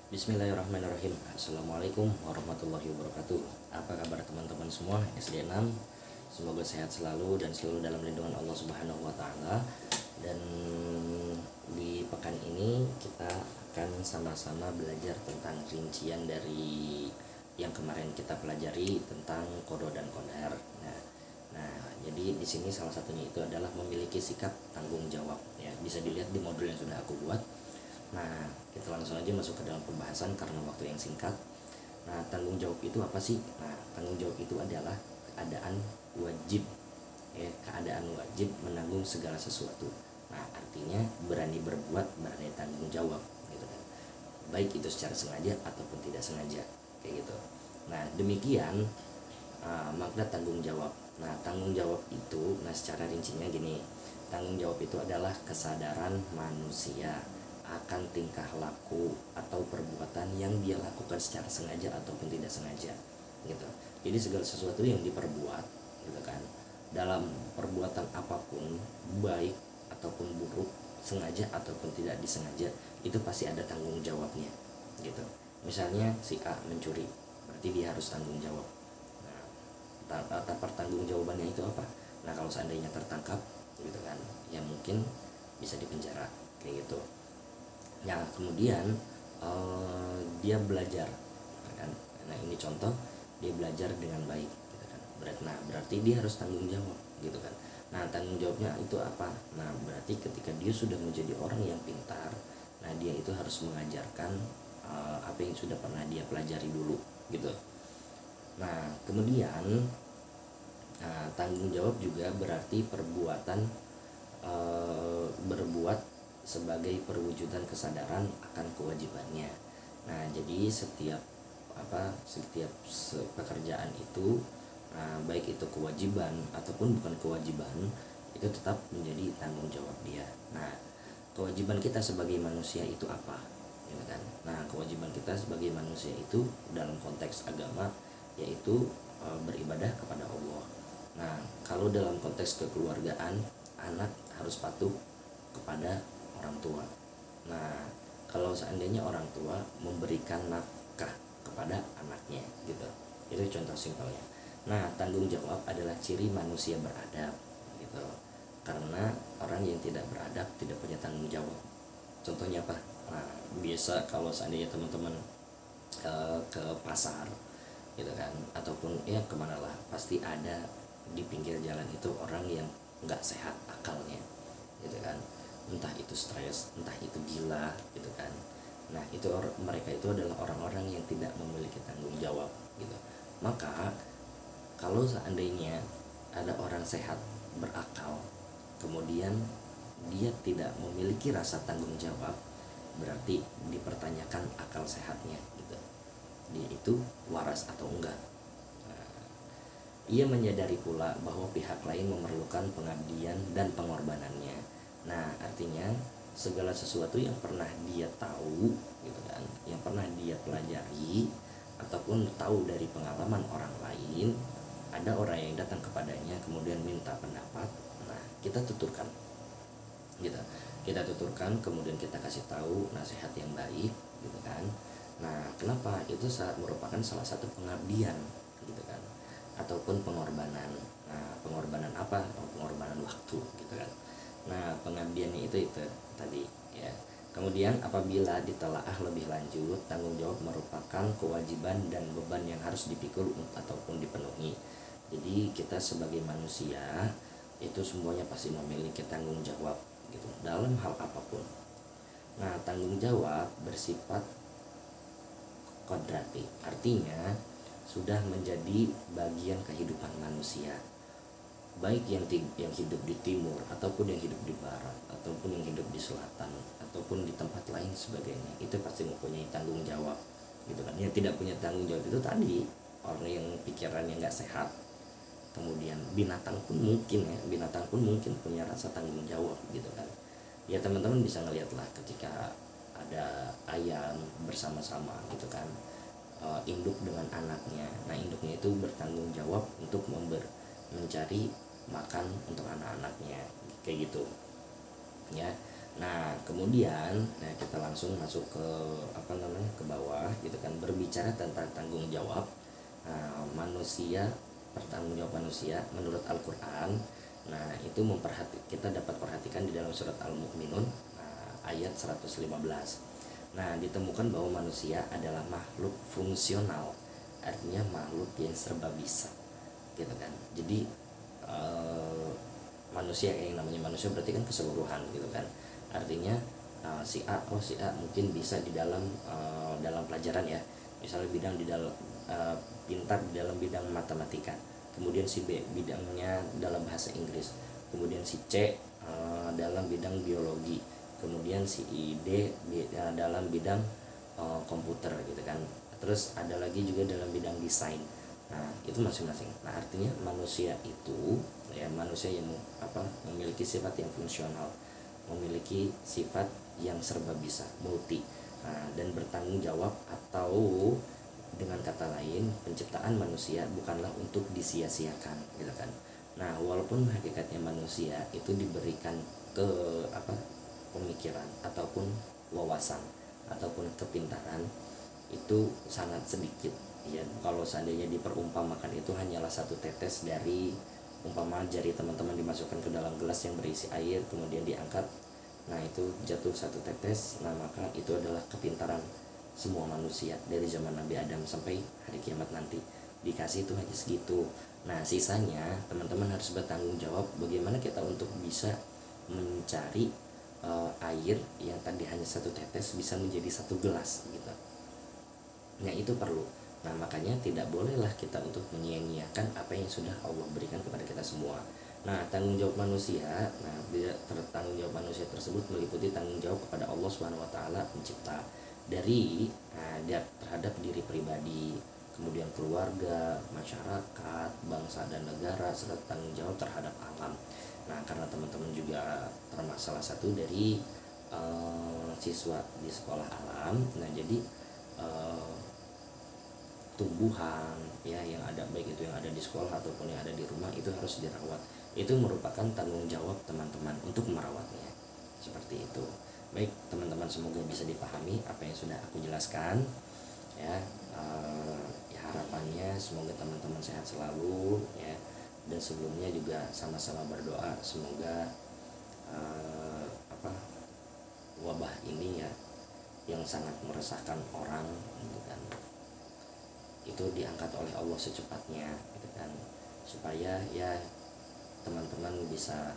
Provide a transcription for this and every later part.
Bismillahirrahmanirrahim. Assalamualaikum warahmatullahi wabarakatuh. Apa kabar teman-teman semua SD6? Semoga sehat selalu dan selalu dalam lindungan Allah Subhanahu wa taala. Dan di pekan ini kita akan sama-sama belajar tentang rincian dari yang kemarin kita pelajari tentang qada dan qadar. Jadi di sini salah satunya itu adalah memiliki sikap tanggung jawab. Ya, bisa dilihat di modul yang sudah aku buat. Nah, kita langsung aja masuk ke dalam pembahasan karena waktu yang singkat. Nah, tanggung jawab itu apa sih? Nah, tanggung jawab itu adalah keadaan wajib. Keadaan wajib menanggung segala sesuatu. Nah, artinya berani berbuat, berani tanggung jawab, gitu kan. Baik itu secara sengaja ataupun tidak sengaja, kayak gitu. Nah, demikian makna tanggung jawab. Nah, tanggung jawab itu, secara rincinya gini. Tanggung jawab itu adalah kesadaran manusia akan tingkah laku atau perbuatan yang dia lakukan secara sengaja ataupun tidak sengaja, gitu. Jadi segala sesuatu yang diperbuat, gitu kan, dalam perbuatan apapun, baik ataupun buruk, sengaja ataupun tidak disengaja, itu pasti ada tanggung jawabnya, gitu. Misalnya si A mencuri, berarti dia harus tanggung jawab. Nah, pertanggungjawabannya itu apa? Nah, kalau seandainya tertangkap, gitu kan, ya mungkin bisa dipenjara, kayak gitu. Nah, kemudian dia belajar, kan? Nah, ini contoh, dia belajar dengan baik, gitu kan. Berarti dia harus tanggung jawab, gitu kan. Nah, tanggung jawabnya itu apa? Nah, berarti ketika dia sudah menjadi orang yang pintar, nah dia itu harus mengajarkan apa yang sudah pernah dia pelajari dulu, gitu. Nah, kemudian tanggung jawab juga berarti perbuatan berbuat sebagai perwujudan kesadaran akan kewajibannya. Nah, jadi setiap pekerjaan itu, baik itu kewajiban ataupun bukan kewajiban, itu tetap menjadi tanggung jawab dia. Nah, kewajiban kita sebagai manusia itu apa? Ya kan? Nah, kewajiban kita sebagai manusia itu dalam konteks agama yaitu beribadah kepada Allah. Nah, kalau dalam konteks kekeluargaan, anak harus patuh kepada orang tua. Nah, kalau seandainya orang tua memberikan nafkah kepada anaknya, gitu. Itu contoh simpelnya. Nah, tanggung jawab adalah ciri manusia beradab, gitu. Karena orang yang tidak beradab tidak punya tanggung jawab. Contohnya apa? Nah, biasa kalau seandainya teman-teman ke pasar, gitu kan, ataupun ya kemana lah, pasti ada di pinggir jalan itu orang yang nggak sehat akalnya, gitu kan. Entah itu stres, entah itu gila, gitu kan. Nah, itu mereka itu adalah orang-orang yang tidak memiliki tanggung jawab, gitu. Maka kalau seandainya ada orang sehat berakal, kemudian dia tidak memiliki rasa tanggung jawab, berarti dipertanyakan akal sehatnya, gitu. Dia itu waras atau enggak. Ia menyadari pula bahwa pihak lain memerlukan pengabdian dan pengorbanannya. Nah, artinya segala sesuatu yang pernah dia tahu, gitu kan, yang pernah dia pelajari ataupun tahu dari pengalaman orang lain, ada orang yang datang kepadanya kemudian minta pendapat, nah kita tuturkan, gitu. Kita tuturkan, kemudian kita kasih tahu nasihat yang baik, gitu kan. Nah, kenapa? Itu merupakan salah satu pengabdian, gitu kan, ataupun pengorbanan. Nah, pengorbanan apa? Pengorbanan waktu, gitu kan. Nah, pengabdiannya itu tadi, ya. Kemudian apabila ditelaah lebih lanjut, tanggung jawab merupakan kewajiban dan beban yang harus dipikul ataupun dipenuhi. Jadi kita sebagai manusia itu semuanya pasti memiliki tanggung jawab, gitu, dalam hal apapun. Nah, tanggung jawab bersifat kodrati, artinya sudah menjadi bagian kehidupan manusia, baik yang hidup di timur ataupun yang hidup di barat ataupun yang hidup di selatan ataupun di tempat lain sebagainya, itu pasti mempunyai tanggung jawab, gitu kan. Yang tidak punya tanggung jawab itu tadi orang yang pikirannya nggak sehat. Kemudian binatang pun mungkin punya rasa tanggung jawab, gitu kan. Ya, teman-teman bisa ngelihatlah ketika ada ayam bersama-sama, gitu kan, induk dengan anaknya. Nah, induknya itu bertanggung jawab untuk mencari makan untuk anak-anaknya, kayak gitu, ya. Nah kemudian kita langsung masuk ke ke bawah gitu kan, berbicara tentang tanggung jawab manusia, pertanggung jawab manusia menurut Al-Quran. Nah itu kita dapat perhatikan di dalam surat Al-Mu'minun ayat 115. Nah ditemukan bahwa manusia adalah makhluk fungsional, artinya makhluk yang serba bisa gitu kan. Jadi manusia, yang namanya manusia berarti kan keseluruhan gitu kan. Artinya si A mungkin bisa di dalam pelajaran ya, misalnya bidang di dalam pintar di dalam bidang matematika, kemudian si B bidangnya dalam bahasa Inggris, kemudian si C dalam bidang biologi, kemudian si D dalam bidang komputer gitu kan, terus ada lagi juga dalam bidang desain. Nah itu masing-masing. Nah artinya manusia itu ya manusia yang memiliki sifat yang fungsional, memiliki sifat yang serba bisa, multi, dan bertanggung jawab, atau dengan kata lain penciptaan manusia bukanlah untuk disia-siakan gitu kan. Nah walaupun hakikatnya manusia itu diberikan ke pemikiran ataupun wawasan ataupun kepintaran itu sangat sedikit ya. Kalau seandainya diperumpamakan itu hanyalah satu tetes dari umpama jari teman-teman dimasukkan ke dalam gelas yang berisi air kemudian diangkat, nah itu jatuh satu tetes, nah maka itu adalah kepintaran semua manusia dari zaman Nabi Adam sampai hari kiamat nanti, dikasih itu hanya segitu. Nah sisanya teman-teman harus bertanggung jawab bagaimana kita untuk bisa mencari air yang tadi hanya satu tetes bisa menjadi satu gelas gitu. Nah itu perlu. Nah makanya tidak bolehlah kita untuk menyia-nyiakan apa yang sudah Allah berikan kepada kita semua. Nah tanggung jawab manusia, tanggung jawab manusia tersebut meliputi tanggung jawab kepada Allah Subhanahu Wa Taala pencipta dari terhadap diri pribadi, kemudian keluarga, masyarakat, bangsa dan negara, serta tanggung jawab terhadap alam. Nah karena teman-teman juga termasuk salah satu dari siswa di sekolah alam, nah jadi tumbuhan ya yang ada, baik itu yang ada di sekolah ataupun yang ada di rumah, itu harus dirawat. Itu merupakan tanggung jawab teman-teman untuk merawatnya, seperti itu. Baik teman-teman, semoga bisa dipahami apa yang sudah aku jelaskan ya. Ya harapannya semoga teman-teman sehat selalu ya, dan sebelumnya juga sama-sama berdoa semoga wabah ini ya yang sangat meresahkan orang gitu kan, itu diangkat oleh Allah secepatnya gitu kan, supaya ya teman-teman bisa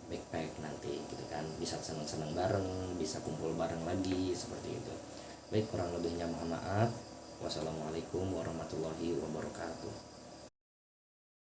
backpack nanti gitu kan, bisa senang-senang bareng, bisa kumpul bareng lagi seperti itu. Baik, kurang lebihnya mohon maaf. Wassalamualaikum warahmatullahi wabarakatuh.